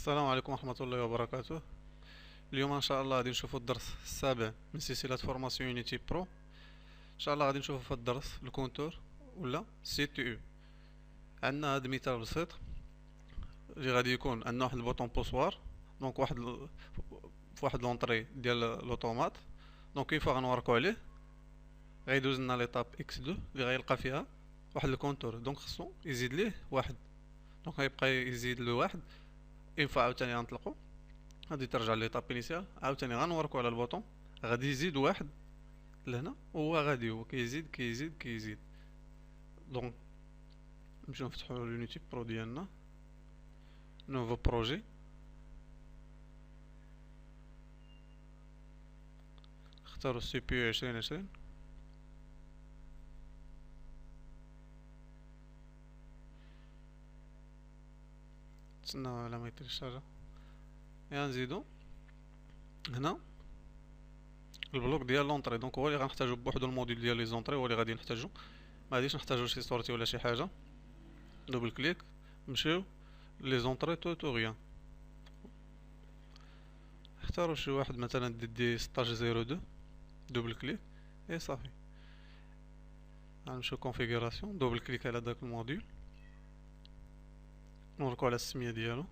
السلام عليكم ورحمة الله وبركاته. اليوم ان شاء الله غادي نشوفوا الدرس السابع من سلسلة فورماسيون يونيتي برو. ان شاء الله غادي نشوفوا في الدرس الكونتور ولا سي تي يو. عندنا هذا المثال بسيط اللي غادي يكون عندنا واحد البوطون بوسوار، دونك في واحد لونطري ديال لوطومات. دونك كيف غنوركو عليه غيدوز لنا ليطاب اكس 2 اللي غيلقى فيها واحد الكونتور، دونك خصو يزيد ليه واحد، دونك غيبقى يزيد له واحد. اون فوا عاوتاني غنطلقو، غادي ترجع ليطاب انيسيال، عاوتاني غنوركو على البوطون، غادي يزيد واحد لهنا وهو غادي هو كيزيد كيزيد كيزيد. دونك نمشيو نفتحو اليونيتي برو ديالنا، نوفو بروجي، اختارو سي بي يو 2020. تسناو على ما يتيليشارجا. نزيدو هنا البلوك ديال لونطري، دونك هو اللي غنحتاجو بوحدو. الموديل ديال لي زونطري هو اللي غادي نحتاجو، ما غاديش نحتاجو شي صورتي ولا شي حاجه. دوبل كليك، نمشيو لي زونطري تو غيان، اختاروا شي واحد مثلا دي 1602، دوبل كليك اي صافي. غنمشيو كونفيغوراسيون، دوبل كليك على داك الموديل، نوركو على السميه ديالو،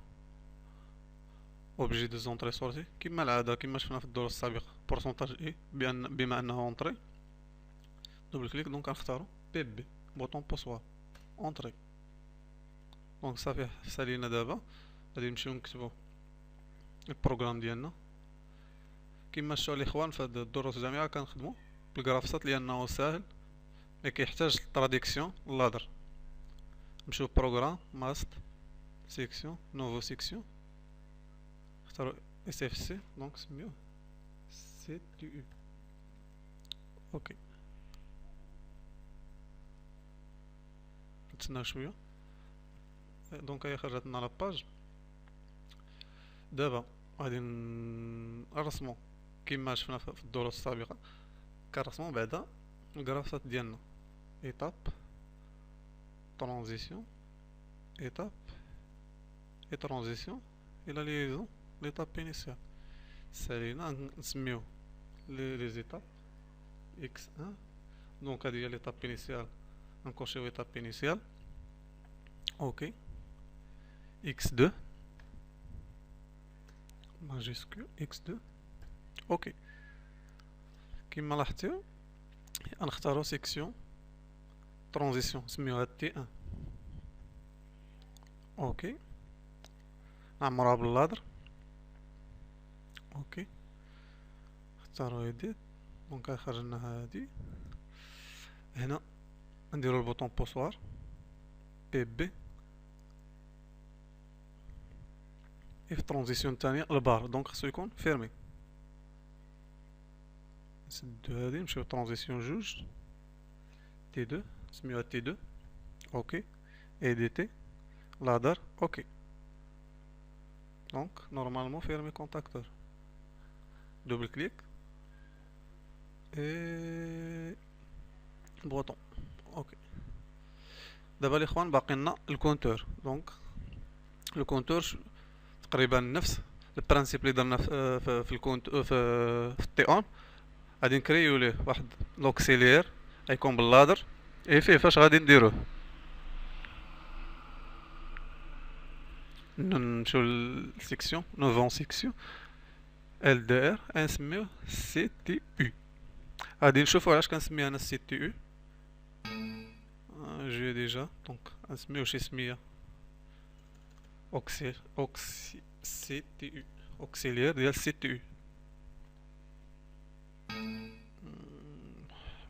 اوبجي دو زونطري سورتي كما العاده كما شفنا في الدروس السابقه، بورسونتاج اي بما انه اونطري. دوبل كليك، دونك غنختارو بي بي بوطون بوسوار اونطري. دونك صافي سالينا. دابا غادي نمشيو نكتبو البروغرام ديالنا. كما شفتوا الاخوان في هاد الدروس الجامعه كنخدمو بالجرافسات لانه ساهل، ما كيحتاج تراديكسيون لادر. نمشيو بروغرام ماست سيكسيون نوفو سيكسيون، اختاروا اس اف سي، دونك سميوه سي تي يو. اوكي، نتسناو شويه. دونك هي خرجت لنا لاباج. دابا غادي نرسمو كما شفنا في الدروس السابقه، كنرسمو بعدا الجرافات ديالنا. ايتاب ترانزيسيون، ايتاب اي ترانزيسيون الى ليزون ليتاب انيسيال. سالينا نسميو لي زيتاب اكس 1. دونك هادي هي ليتاب انيسيال، نكوشيو ايتاب انيسيال. اوكي، اكس 2 ماجيسكول اكس 2. اوكي، كيما لاحظتيو غنختارو سيكسيون ترانزيسيون، نسميوها تي 1. اوكي، نعمروها باللادر. اوكي، اختارو ايديت، دونك غيخرج لنا هادي. هنا نديرو البوطون بوسوار بي بي، في الترانزيسيون الثانيه البار، دونك خصو يكون فيرمي. نسدو هادي، نمشيو ترانزيسيون جوج تي 2، نسميوها تي 2. اوكي، اي دي تي لادر. اوكي، دونك نورمالمون فيرمي كونتاكتور، دوبل كليك اي بوطون. اوكي، دابا الاخوان باقي لنا الكونتور. دونك الكونتور تقريبا نفس البرانسيب اللي درنا في الكونت في التي اون. غادي نكريو ليه واحد لوكسيليير غيكون باللادر. اي فيه فاش غادي نديروه، نمشيو للسيكسيون نوفون سيكسيون ال دي ار، نسميوه سي تي يو. غادي نشوفو علاش كنسميها انا سي تي يو. جي ديجا، دونك نسميو شي سميه اوكسي سي تي يو، اوكسيليير ديال سي تي يو.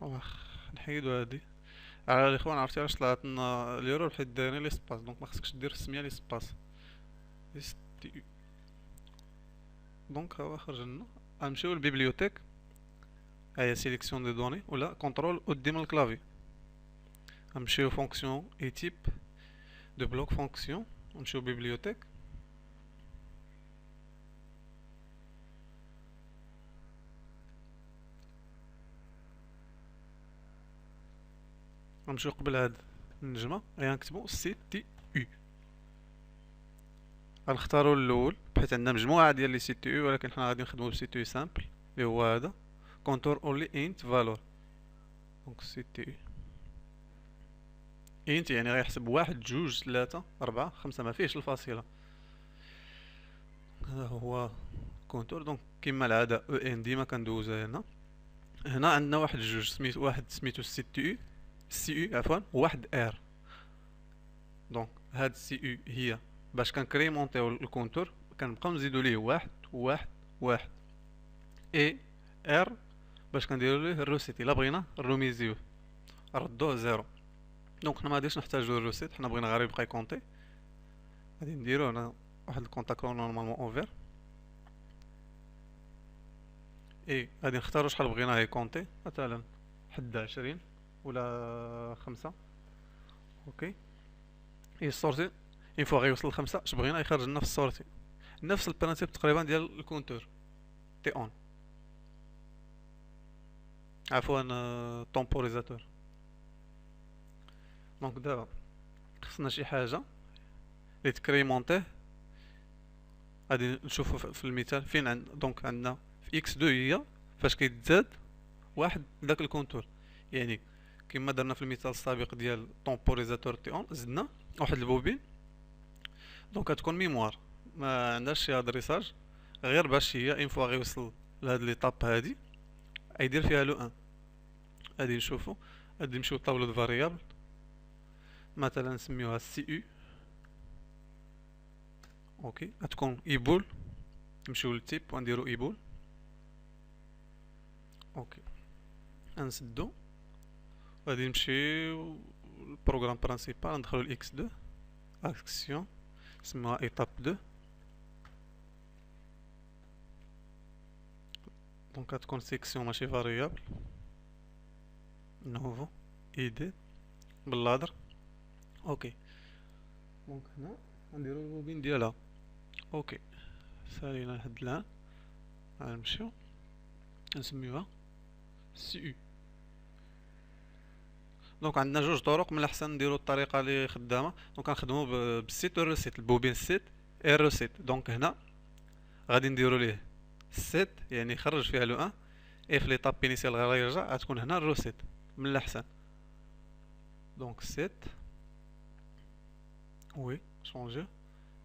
واخ نحيدو هادي. على الاخوان عرفتي علاش طلعت لنا ليرور؟ حيت دايرين لي سباس، دونك ما خصكش دير السميه لي سباس اس تي يو. دونك هو خرج لنا. غنمشيو للبيبليوتيك، هي سيليكسيون دي دوني ولا كونترول قدام الكلافي. غنمشيو فونكسيون اي تيب دو بلوك فونكسيون، نمشيو بيبليوتيك. غنمشيو قبل هاد النجمه غنكتبو سي تي يو. غنختارو الاول بحيث عندنا مجموعه ديال لي سي تي يو، ولكن حنا غادي نخدمو بسي تي يو سامبل اللي هو هذا كونتور اونلي انت فالور. دونك سي تي يو انت يعني غيحسب واحد جوج ثلاثة أربعة خمسة، ما فيهش الفاصلة. هذا هو كونتور. دونك كما العادة او ان ديما كندوزها هنا. هنا عندنا واحد جوج سميتو، واحد سميتو سي تي يو، سي يو عفوا، وواحد ار. دونك هاد سي يو هي باش كنكريمونطيو الكونتور كنبقاو نزيدو ليه واحد واحد واحد، اي ار باش كنديرو ليه الروسيت الا بغينا نروميزيوه نردوه زيرو. دونك حنا مغاديش نحتاجو الروسيت، حنا بغينا غير يبقى يكونطي. غادي نديرو هنا واحد الكونتاكت نورمالمون اوفير، اي غادي نختارو شحال بغيناه يكونطي، مثلا حد 20 ولا 5. اوكي اي السورتي اين فوا غيوصل ل5 اش بغينا يخرج لنا في السورتي. نفس البرانسيب تقريبا ديال الكونتور تي اون، عفوا طومبوريزاتور. دونك دابا خصنا شي حاجه اللي تكريمونطيه. غادي نشوفو في المثال فين دونك عندنا في اكس 2 هي فاش كيتزاد واحد داك الكونتور، يعني كما درنا في المثال السابق ديال طومبوريزاتور تي اون زدنا واحد البوبين. دونك غتكون ميموار ما عندهاش شي ادريساج، غير باش هي اين فوا غيوصل لهاد ليطاب هادي غيدير فيها لو ان. غادي نشوفو، غادي نمشيو لطاولة دو فاريابل، مثلا نسميوها سي يو. اوكي غتكون ايبول، نمشيو للتيب ونديرو ايبول. اوكي غنسدو، غادي نمشيو البروغرام برينسيبال ندخلو الاكس 2 اكسيون نسموها ايطاب 2. دونك غتكون سيكسيون ماشي فاريابل، نوفو ايدي باللادر. اوكي دونك هنا غنديرو البوبين ديالها. اوكي سالينا لحد الان، غنمشيو نسميوها سي يو. دونك عندنا جوج طرق، من الاحسن نديرو الطريقه اللي خدامه. دونك غنخدمو بالسيت والروسيت، البوبين سيت اي الروسيت. دونك هنا غادي نديرو ليه السيت يعني يخرج فيها لو ان، اي في ليطاب انيسيال غير يرجع غتكون هنا الروسيت من الاحسن. دونك سيت وي شونجي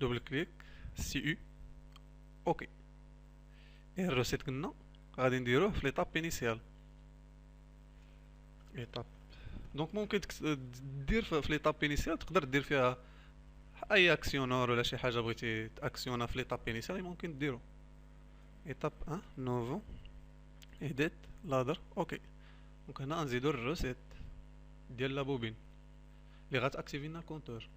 دوبل كليك سي يو. اوكي اي الروسيت قلنا غادي نديروه في ليطاب انيسيال ايطاب. دونك ممكن دير في ليطاب انيسيال تقدر دير فيها اي اكسيونور ولا شي حاجه بغيتي تاكسيونا في ليطاب انيسيال ممكن ديرو. ايطاب 1 نوفو ايديت لادر. اوكي دونك هنا نزيدو الروسيت ديال لابوبين اللي غتاكتيفي لنا الكونتور،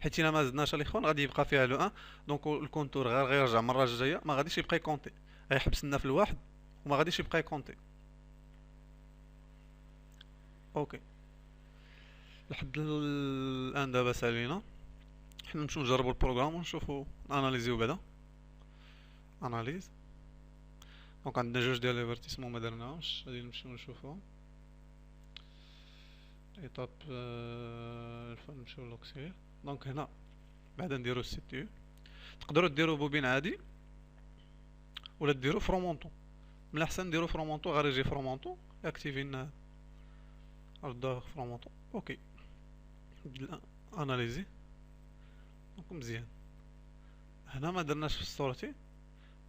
حيت الا ما زدناش الاخوان غادي يبقى فيها لو ان. دونك الكونتور غيرجع المره الجايه ما غاديش يبقى يكونتي، غيحبس لنا في الواحد وما غاديش يبقى يكونتي. اوكي لحد الان دابا سالينا، حنا نمشيو نجربو البروغرام ونشوفو اناليزيو بعدا. اناليز دونك عندنا جوج ديال ليفرتيسمون ما درناهمش، غادي نمشيو نشوفوهم. ايطاب نمشيو لوكسير. دونك هنا بعدا نديرو السي تي يو، تقدروا ديروا بوبين عادي ولا ديروا فرومونطو. من الاحسن نديرو فرومونطو، غير يجي فرومونطو اكتيفي لنا ردوه فرومونطو. اوكي اناليزي دونك مزيان. هنا ما درناش في السورتي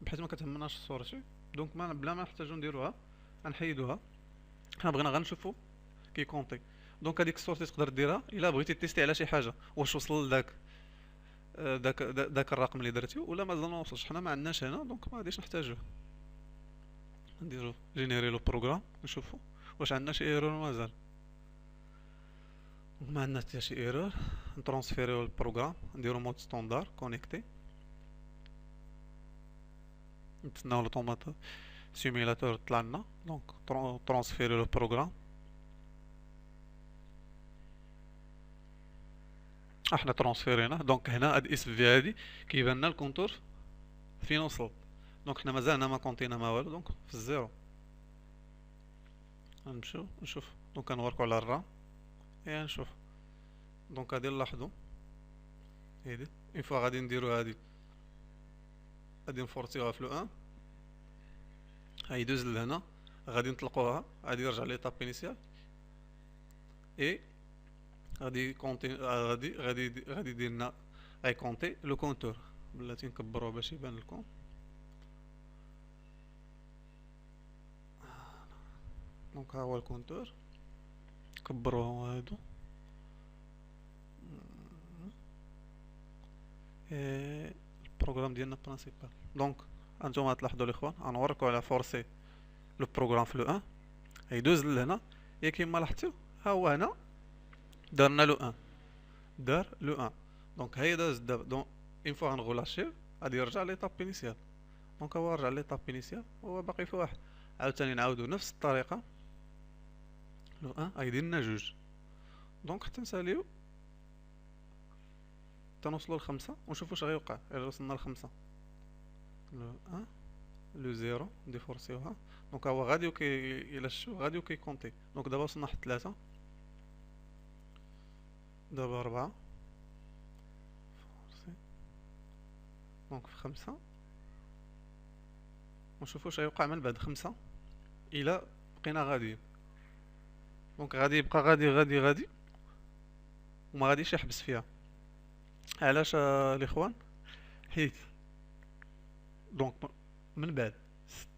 بحيث ما كتهمناش السورتي، دونك ما بلا ما نحتاجو نديروها غنحيدوها. حنا بغينا غير نشوفو كي كونطي. دونك هاديك السورتي تقدر ديرها الا بغيتي تيستي على شي حاجه واش وصل لداك داك الرقم اللي درتيو ولا مازال ما وصلش. حنا ما عندناش هنا دونك ما غاديش نحتاجوه. نديرو جينيري لو بروغرام نشوفو واش عندنا شي ايرور مازال. ما عندنا حتى شي ايرور. نترونسفيريو البروغرام نديرو مود ستاندار كونيكتي، نتسناو لوطومات سيميلاتور طلع لنا. دونك ترونسفيريو البروغرام. احنا ترونسفيريناه. دونك هنا هاد اس في هادي كيبان لنا الكونتور فين وصل. دونك حنا مازالنا ما كونطينا ما والو، دونك في الزيرو. غنمشيو نشوف. دونك كنوركو على الرام اي نشوف. دونك غادي نلاحظو هادي اون فوا غادي نديرو هادي غادي نفورسيوها في لو 1. غيدوز لهنا، غادي نطلقوها، غادي يرجع ليطاب انيسيال اي غادي كونتي، غادي يدير لنا غيكونتي لو كونتور. بلاتي نكبروه باش يبان لكم. دونك ها هو الكونتور، كبروه هادو. البروغرام ديالنا برينسيبال. دونك هانتوما تلاحظوا الاخوان، غنوريكم على فورسي لو بروغرام في لو 1. يدوز لهنا، يا كيما لاحظتوا ها هو هنا درنا لو 1، دار لو 1. دونك هي داز دابا. دونك اون فوا غنغولاشيو غادي يرجع ليطاب انيسيال. دونك هو رجع ليطاب انيسيال وهو باقي في واحد. عاوتاني نعاودو نفس الطريقه لو 1 غيدير لنا جوج. دونك حتى نساليو تنوصلو ل5 ونشوفو واش غيوقع. الا وصلنا ل5 لو 1 لو 0 نديفورسيوها. دونك هو غادي الى شتو غادي كيكونتي. دونك دابا وصلنا حتى 3، دابا 4، دونك في 5 ونشوفو واش غيوقع من بعد 5 الى بقينا غاديين. دونك غادي يبقى غادي وما غاديش يحبس فيها. علاش الاخوان؟ حيت دونك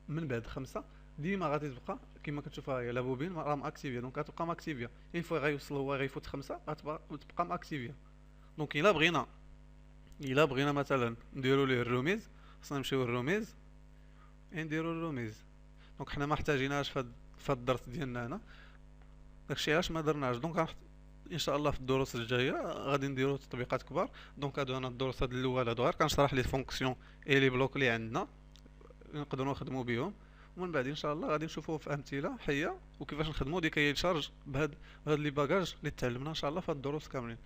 من بعد 5 ديما غادي تبقى كما كتشوفها هي لا بوبين راه ماكتيفيا. دونك غتبقى ماكتيفيا اين فوا غيوصل هو غيفوت 5 غتبقى ماكتيفيا. دونك الا بغينا مثلا نديرو ليه الروميز، خصنا نمشيو للروميز نديرو الروميز. دونك حنا ما احتاجيناش في هاد الدرس ديالنا هنا، داكشي علاش ما درناش. دونك ان شاء الله في الدروس الجايه غادي نديرو تطبيقات كبار. دونك هادو انا الدروس هاد الاول هادو غير كنشرح لي الفونكسيون اي لي بلوك اللي عندنا نقدروا نخدموا بهم، ومن بعد ان شاء الله غادي نشوفوا في امثله حيه وكيفاش نخدموا دي كاي شارج بهاد لي باجاج اللي تعلمنا ان شاء الله في هاد الدروس كاملين.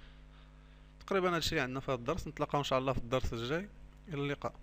تقريبا هادشي عندنا في هاد الدرس. نتلاقاو ان شاء الله في الدرس الجاي. الى اللقاء.